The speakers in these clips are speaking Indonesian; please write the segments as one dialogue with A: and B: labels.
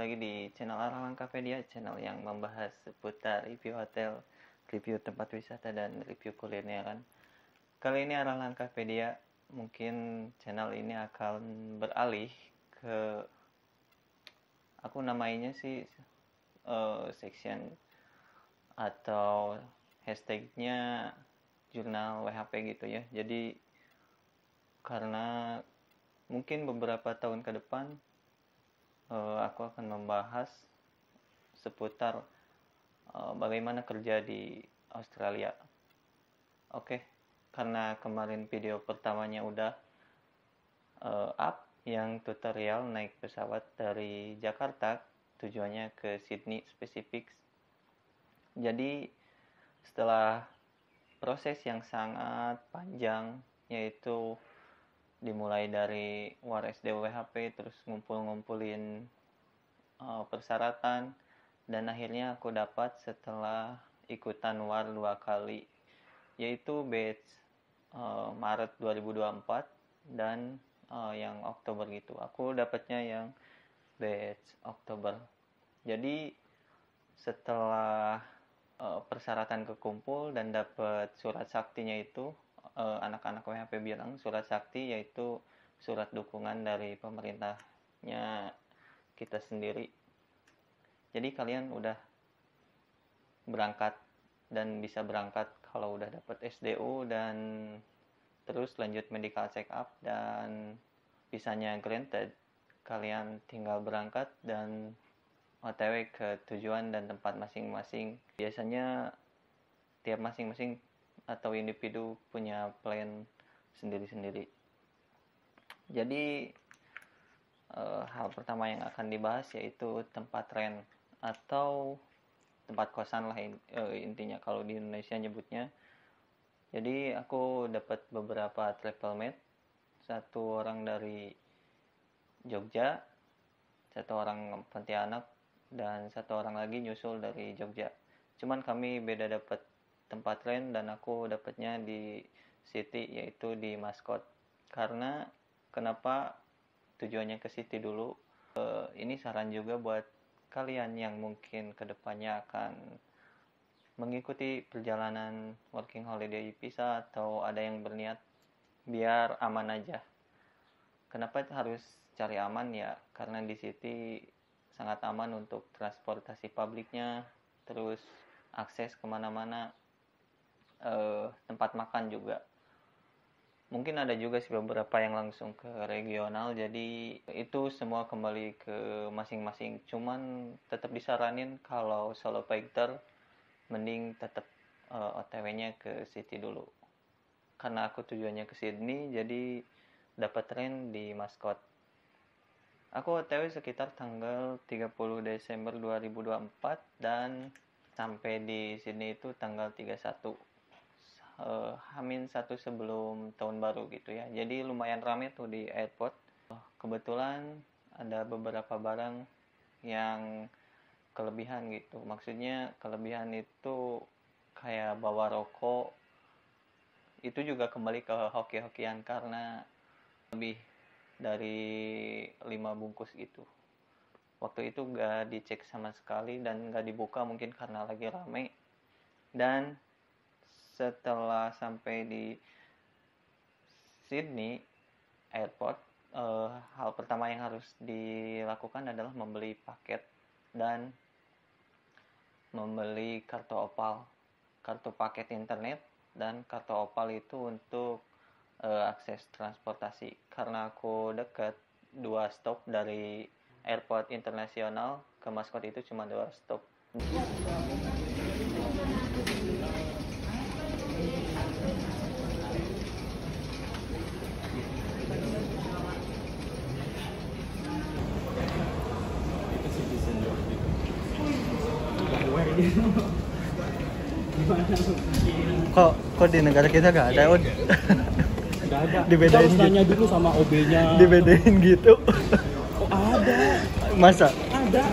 A: lagi di channel Arah Langkapedia, channel yang membahas seputar review hotel, review tempat wisata, dan review kulineran. Kali ini Arah Langkapedia, mungkin channel ini akan beralih ke, aku namainya sih section atau hashtagnya jurnal WHP gitu ya. Jadi karena mungkin beberapa tahun ke depan aku akan membahas seputar bagaimana kerja di Australia. Oke, karena kemarin video pertamanya udah up yang tutorial naik pesawat dari Jakarta tujuannya ke Sydney spesifik. Jadi setelah proses yang sangat panjang, yaitu dimulai dari war SDWHP, terus ngumpulin persyaratan, dan akhirnya aku dapat setelah ikutan war 2 kali, yaitu batch Maret 2024 dan yang Oktober gitu. Aku dapatnya yang batch Oktober. Jadi setelah persyaratan kekumpul dan dapat surat saktinya itu, anak-anak WHP bilang surat sakti yaitu surat dukungan dari pemerintahnya kita sendiri. Jadi kalian udah berangkat dan bisa berangkat kalau udah dapat SDU dan terus lanjut medical check up dan visanya granted, kalian tinggal berangkat dan OTW ke tujuan dan tempat masing-masing. Biasanya tiap masing-masing atau individu punya plan sendiri-sendiri. Jadi hal pertama yang akan dibahas yaitu tempat rent atau tempat kosan lah intinya kalau di Indonesia nyebutnya. Jadi aku dapat beberapa travel mate, satu orang dari Jogja, satu orang Pontianak, dan satu orang lagi nyusul dari Jogja. Cuman kami beda dapat tempat rent dan aku dapatnya di City, yaitu di Mascot. Karena kenapa tujuannya ke City dulu? Ini saran juga buat kalian yang mungkin kedepannya akan mengikuti perjalanan working holiday visa atau ada yang berniat biar aman aja. Kenapa harus cari aman ya? Karena di City sangat aman untuk transportasi publiknya, terus akses kemana-mana, tempat makan juga. Mungkin ada juga sih beberapa yang langsung ke regional, jadi itu semua kembali ke masing-masing. Cuman tetap disaranin kalau solo fighter mending tetap OTW-nya ke City dulu. Karena aku tujuannya ke Sydney, jadi dapat rent di Mascot. Aku OTW sekitar tanggal 30 Desember 2024 dan sampai di Sydney itu tanggal 31. Hamin 1 sebelum tahun baru gitu ya. Jadi lumayan rame tuh di airport. Kebetulan ada beberapa barang yang kelebihan gitu. Maksudnya kelebihan itu kayak bawa rokok. Itu juga kembali ke hoki-hokian karena lebih dari 5 bungkus gitu. Waktu itu gak dicek sama sekali dan gak dibuka, mungkin karena lagi rame. Dan setelah sampai di Sydney Airport, hal pertama yang harus dilakukan adalah membeli paket dan membeli kartu opal, kartu paket internet, dan kartu opal itu untuk akses transportasi. Karena aku dekat 2 stop dari airport internasional ke Mascot, itu cuma 2 stop. Kok di negara kita gak ada?
B: Gak ada.
A: Dibedain
B: harus nanya dulu sama OB-nya.
A: Dibedain gitu.
B: Oh ada.
A: Masa?
B: Ada.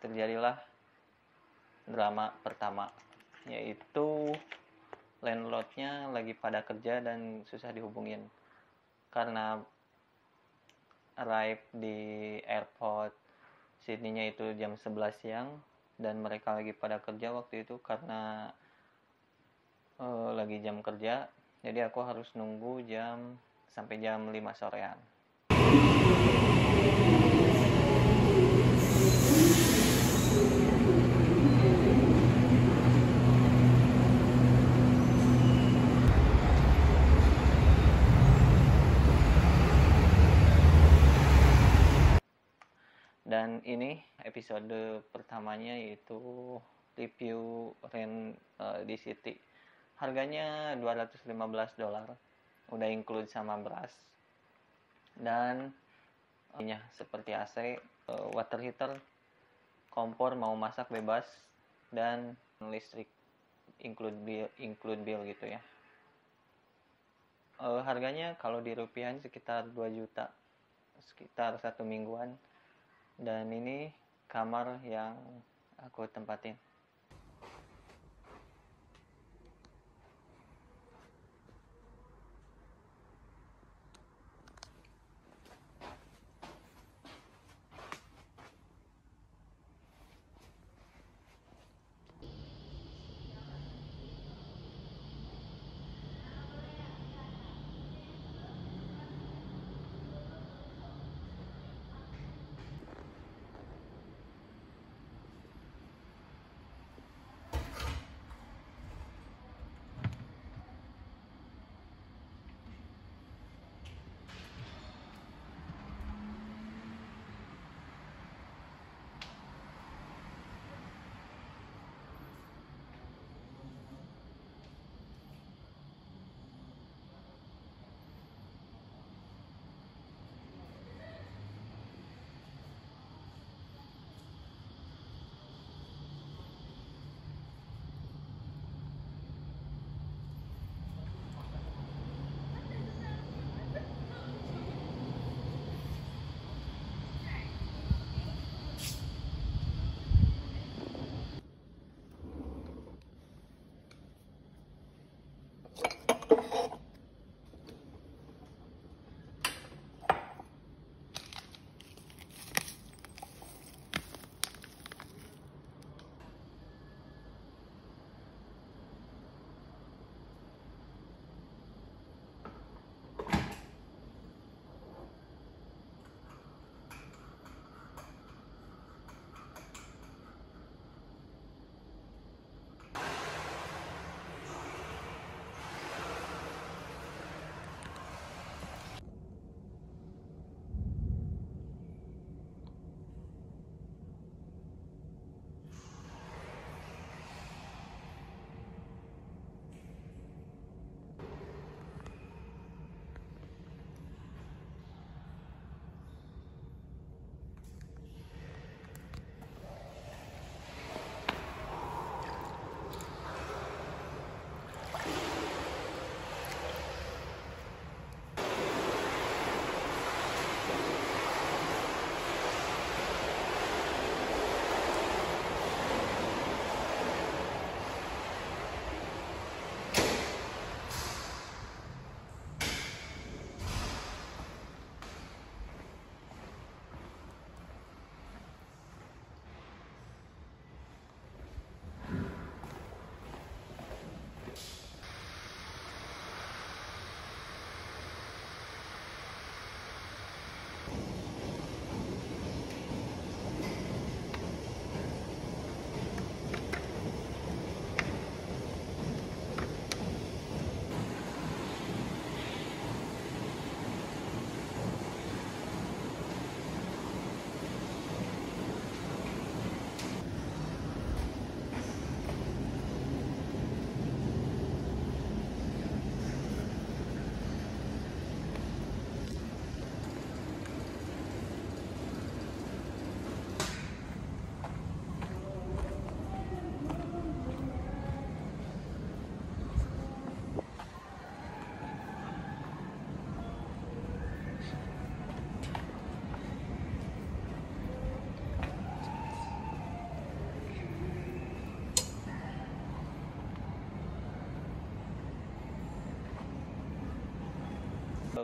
A: terjadilah drama pertama, yaitu landlordnya lagi pada kerja dan susah dihubungin karena arrive di airport Sydney-nya itu jam 11 siang dan mereka lagi pada kerja waktu itu karena lagi jam kerja, jadi aku harus nunggu sampai jam 5 sorean. Dan ini episode pertamanya, yaitu review rent di City. Harganya $215, udah include sama beras. Dan ini seperti AC, water heater, kompor mau masak bebas, dan listrik include bill gitu ya. Harganya kalau dirupiahin sekitar 2 juta, sekitar 1 mingguan. Dan ini kamar yang aku tempatin.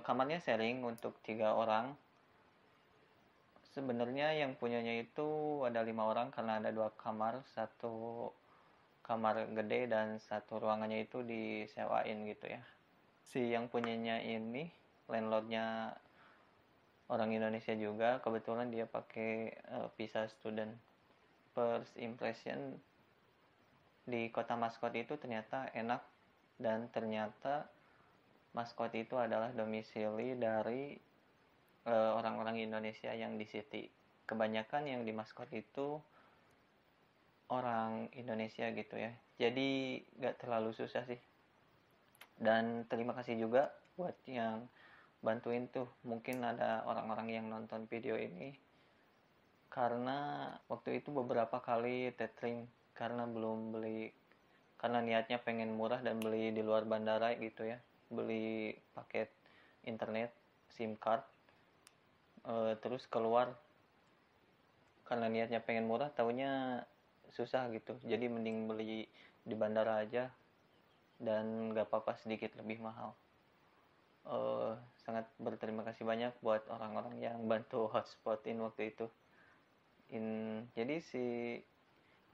A: kamarnya sharing untuk 3 orang. Sebenarnya yang punyanya itu ada 5 orang karena ada 2 kamar, satu kamar gede dan satu ruangannya itu disewain gitu ya. Si yang punyanya ini landlordnya orang Indonesia juga, kebetulan dia pakai visa student. First impression di kota maskot itu ternyata enak, dan ternyata maskot itu adalah domisili dari orang-orang Indonesia yang di City. Kebanyakan yang di maskot itu orang Indonesia gitu ya, jadi gak terlalu susah sih. Dan terima kasih juga buat yang bantuin tuh, mungkin ada orang-orang yang nonton video ini, karena waktu itu beberapa kali tethering karena belum beli, karena niatnya pengen murah dan beli di luar bandara gitu ya, beli paket internet SIM card, terus keluar karena niatnya pengen murah, taunya susah gitu, jadi mending beli di bandara aja dan gak apa-apa sedikit lebih mahal. Sangat berterima kasih banyak buat orang-orang yang bantu hotspotin waktu itu. Jadi si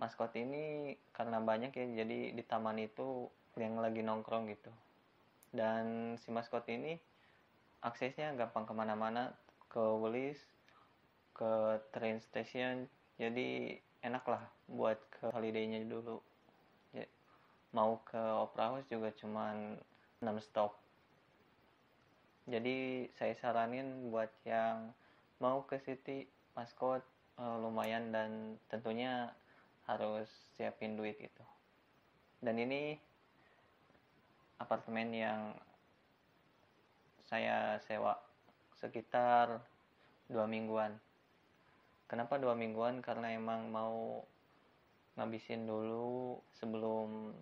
A: maskot ini karena banyak ya, jadi di taman itu yang lagi nongkrong gitu, dan si maskot ini aksesnya gampang kemana-mana, ke Woolies, ke train station, jadi enak lah buat ke holiday-nya dulu. Mau ke Opera House juga cuman 6 stop. Jadi saya saranin buat yang mau ke City Maskot, lumayan, dan tentunya harus siapin duit gitu. Dan ini apartemen yang saya sewa sekitar 2 mingguan. Kenapa 2 mingguan? Karena emang mau ngabisin dulu sebelum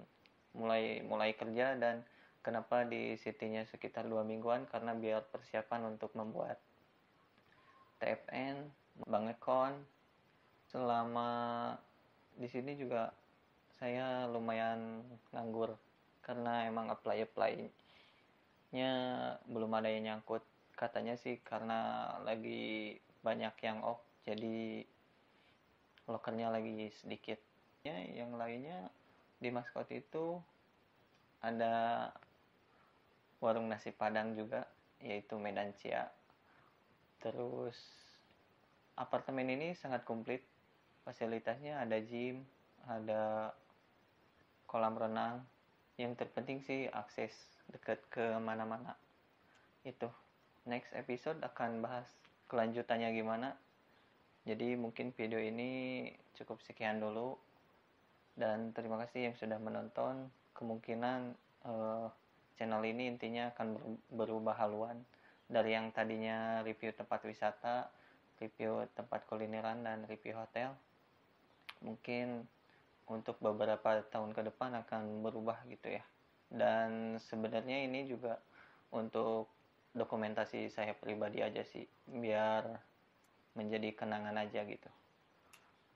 A: mulai kerja. Dan kenapa di City-nya sekitar 2 mingguan? Karena biar persiapan untuk membuat TFN, bank account. Selama di sini juga saya lumayan nganggur karena emang apply-nya belum ada yang nyangkut. Katanya sih karena lagi banyak yang off, jadi lokernya lagi sedikit. Yang lainnya di maskot itu ada warung nasi padang juga, yaitu Medan Cia. Terus apartemen ini sangat komplit, fasilitasnya ada gym, ada kolam renang, yang terpenting sih akses dekat ke mana-mana. Itu next episode akan bahas kelanjutannya gimana. Jadi mungkin video ini cukup sekian dulu, dan terima kasih yang sudah menonton. Kemungkinan channel ini intinya akan berubah haluan dari yang tadinya review tempat wisata, review tempat kulineran, dan review hotel. Mungkin untuk beberapa tahun ke depan akan berubah gitu ya. Dan sebenarnya ini juga untuk dokumentasi saya pribadi aja sih, biar menjadi kenangan aja gitu.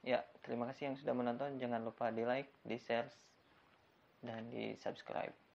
A: Ya, terima kasih yang sudah menonton. Jangan lupa di like, di share, dan di subscribe.